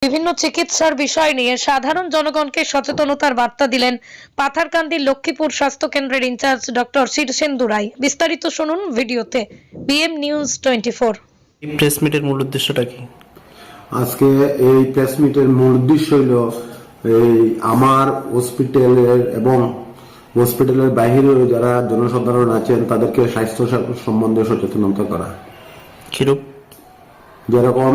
বিভিন্ন চিকিৎসার বিষয় নিয়ে সাধারণ জনগণকে সচেতনতার বার্তা দিলেন পাথারকান্দির লক্ষ্মীপুর স্বাস্থ্য কেন্দ্রের ইনচার্জ ডক্টর শীর্ষেন্দু রায়। বিস্তারিত শুনুন ভিডিওতে। BM news 24। এই প্রেস মিটের মূল উদ্দেশ্যটা কি? আজকে এই প্রেস মিটের মূল উদ্দেশ্য হইল এই আমার হসপিটালের এবং হসপিটালের বাইরেও যারা জনসাধারণ আছেন তাদেরকে স্বাস্থ্য সম্বন্ধে সচেতনতা করা। কিরূপ? যেরকম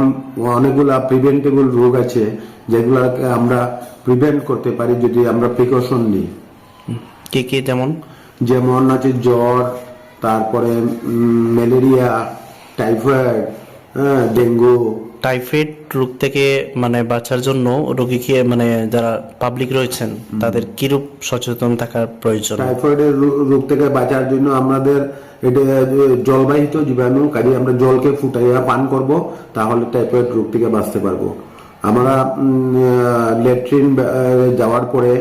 অনেকগুলা প্রিভেন্টেবল রোগ আছে যেগুলাকে আমরা প্রিভেন্ট করতে পারি যদি আমরা প্রিকশন নিই। কে কে? যেমন আছে জ্বর, তারপরে ম্যালেরিয়া, টাইফয়েড, ডেঙ্গু। টাইফয়েড রোগ থেকে বাঁচার জন্য রোগীকে যারা পাবলিক রয়েছেন তাদের কিরূপ সচেতন থাকার প্রয়োজন? টাইফয়েডের রোগ থেকে বাঁচার জন্য আমাদের এটা জলবাহিত জীবাণু, কাজে আমরা জলকে ফুটাইয়া পান করব, তাহলে টাইফয়েড রোগ থেকে বাঁচতে পারবো। আমরা ল্যাট্রিন যাওয়ার পরে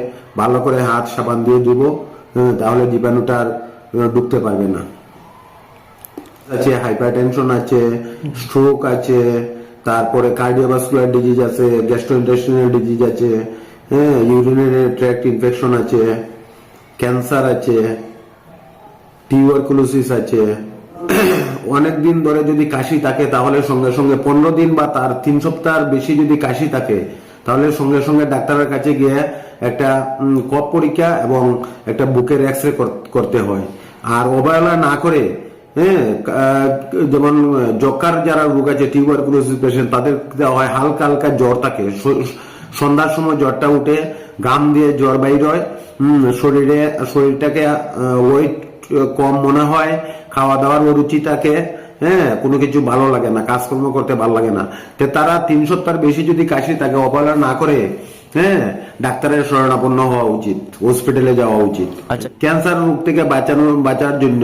ভালো করে হাত সাবান দিয়ে দিব, তাহলে জীবাণুটা আর ঢুকতে পারবে না। আছে হাইপারটেনশন আছে, স্ট্রোক আছে, তারপরে কার্ডিওভাস্কুলার ডিজিজ আছে, গ্যাস্ট্রোইন্টেস্টিনাল ডিজিজ আছে, ইউরিনারি ট্র্যাক্ট ইনফেকশন আছে, ক্যান্সার আছে, টিউবারকুলোসিস আছে। অনেক দিন ধরে যদি কাশি থাকে তাহলে সঙ্গে সঙ্গে 15 দিন বা তার 3 সপ্তাহের বেশি যদি কাশি থাকে তাহলে সঙ্গে সঙ্গে ডাক্তারের কাছে গিয়ে একটা কফ পরীক্ষা এবং একটা বুকের এক্স-রে করতে হয়। আর অবহেলা না করে যেমন যক্ষার যারা রোগ আছে, টিউবারকুলোসিস পেশেন্ট, তাদের দেওয়া হয় হালকা হালকা জ্বর থাকে, সন্ধ্যার সময় জ্বরটা উঠে ঘাম দিয়ে জ্বর বাইর হয়, শরীরটাকে ওয়েট কম মনে হয়, খাওয়া দাওয়ার অরুচি থাকে, কোনো কিছু ভালো লাগে না, কাজকর্ম করতে ভালো লাগে না। তো তারা 3 সপ্তাহ বেশি যদি কাশি থাকে অবহেলা না করে ডাক্তারের শরণাপন্ন হওয়া উচিত, হসপিটালে যাওয়া উচিত। আচ্ছা, ক্যান্সার রোগ থেকে বাঁচার জন্য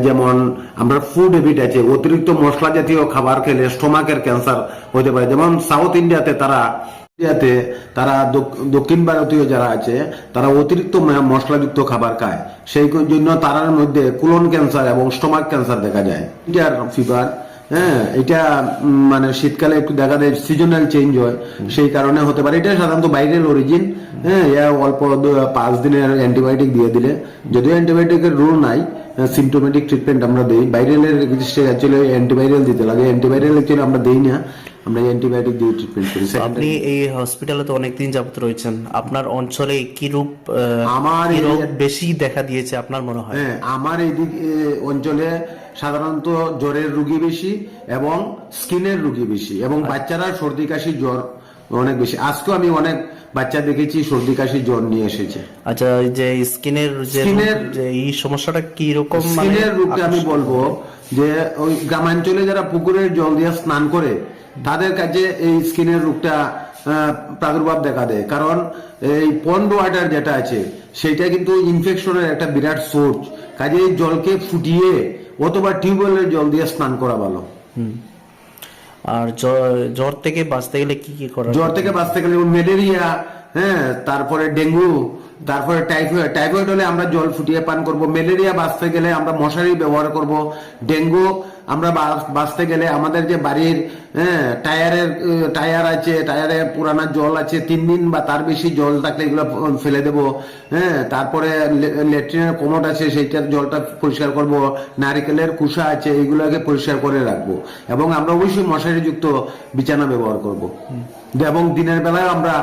যেমন আমরা ফুড হ্যাবিট আছে, অতিরিক্ত মশলা জাতীয় খাবার খেলে স্টোমাকের ক্যান্সার হতে পারে। যেমন সাউথ ইন্ডিয়াতে তারা দক্ষিণ ভারতীয় যারা আছে তারা অতিরিক্ত মশলাযুক্ত খাবার খায়, সেই জন্য তার মধ্যে কোলন ক্যান্সার এবং স্টোমাক ক্যান্সার দেখা যায়। ফিভার, এটা শীতকালে একটু দেখা যায়, সিজনাল চেঞ্জ হয়, সেই কারণে হতে পারে। এটা সাধারণত বাইরের অরিজিন। অল্প 5 দিনের অ্যান্টিবায়োটিক দিয়ে দিলে, যদিও অ্যান্টিবায়োটিকের রুল নাই, সিমটোমেটিক ট্রিটমেন্ট আমরা দিই। ভাইরালের অ্যাকচুয়ালি অ্যান্টিভাইরাল দিতে লাগে, অ্যান্টিভাইরাল অ্যাকচুয়ালি আমরা দিই না, আমরা অ্যান্টিবায়োটিক দিয়ে ট্রিটমেন্ট করি। আপনি এই হসপিটালে তো অনেকদিন যাবত রয়েছেন, আপনার অঞ্চলে কি রূপ বেশি দেখা দিয়েছে আপনার মনে হয়? আমার এই অঞ্চলে সাধারণত জ্বরের রোগী বেশি এবং স্কিনের রোগী বেশি, এবং বাচ্চারা সর্দি কাশি জ্বর অনেক বেশি। আজকেও আমি অনেক বাচ্চা দেখেছি সর্দি কাশি জ্বর নিয়ে এসেছে। আচ্ছা, যে স্কিনের এই সমস্যাটা কি রকম? স্কিনের রোগটা আমি বলবো যে ওই গ্রামাঞ্চলে যারা পুকুরের জল দিয়ে স্নান করে তাদের কাছে এই স্কিনের রোগটা প্রাদুর্ভাব দেখা দেয়। কারণ এই পন্ড ওয়াটার যেটা আছে সেটা কিন্তু ইনফেকশনের একটা বিরাট সোর্স, কাজে এই জলকে ফুটিয়ে অথবা টিউবওয়েলের জল দিয়ে স্নান করা ভালো। আর জ্বর থেকে বাঁচতে গেলে কি কি করা? জ্বর থেকে বাঁচতে গেলে ম্যালেরিয়া, তারপরে ডেঙ্গু, তারপরে টাইফয়েড হলে আমরা জল ফুটিয়ে পান করব। ম্যালেরিয়া বাঁচতে গেলে আমরা মশারি ব্যবহার করব। ডেঙ্গু আমরা বাঁচতে গেলে আমাদের যে বাড়ির টায়ার আছে, টায়ারে পুরানা জল আছে, 3 দিন বা তার বেশি জল থাকলে এগুলো ফেলে দেবো। তারপরে ল্যাট্রিনের কোমোড আছে, সেইটার জলটা পরিষ্কার করব। নারিকেলের কুসা আছে, এইগুলোকে পরিষ্কার করে রাখবো, এবং আমরা অবশ্যই মশারিযুক্ত বিছানা ব্যবহার করব। এবং দিনের বেলায় আমরা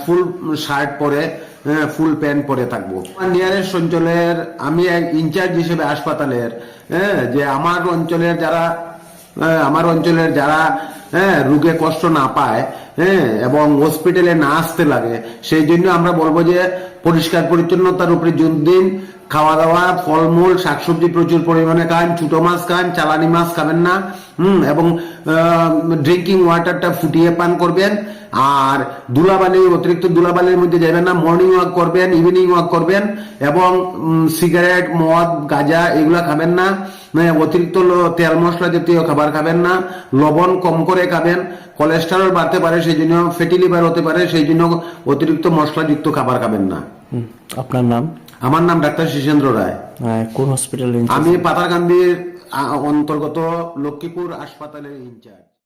ফুল শার্ট পরে, ফুল প্যান্ট পরে থাকবো। নিয়ারেস্ট অঞ্চলের আমি এক ইনচার্জ হিসেবে হাসপাতালের, যে আমার অঞ্চলের যারা রোগে কষ্ট না পায় এবং হসপিটালে না আসতে লাগে, সেই জন্য আমরা বলবো যে পরিষ্কার পরিচ্ছন্নতার উপরে জোর দিন। খাওয়া দাওয়া, ফলমূল, শাকসবজি প্রচুর পরিমাণে খান, ছোট মাছ খান, চালানি মাছ খাবেন না, এবং ড্রিঙ্কিং ওয়াটারটা ফুটিয়ে পান করবেন। আর অতিরিক্ত ধুলাবালির মধ্যে যাবেন না। মর্নিং ওয়াক করবেন, ইভিনিং ওয়াক করবেন, এবং সিগারেট, মদ, গাঁজা এগুলা খাবেন না। অতিরিক্ত তেল মশলা জাতীয় খাবার খাবেন না। লবণ কম করে খাবেন। কোলেস্টেরল বাড়তে পারে, সেই জন্য ফ্যাটি লিভার হতে পারে, সেই জন্য অতিরিক্ত মশলাযুক্ত খাবার খাবেন না। আপনার নাম? আমার নাম ডাক্তার শীর্ষেন্দ্র রায়। কোন হসপিটালে? আমি পাথারকান্দির অন্তর্গত লক্ষ্মীপুর হাসপাতালের ইনচার্জ।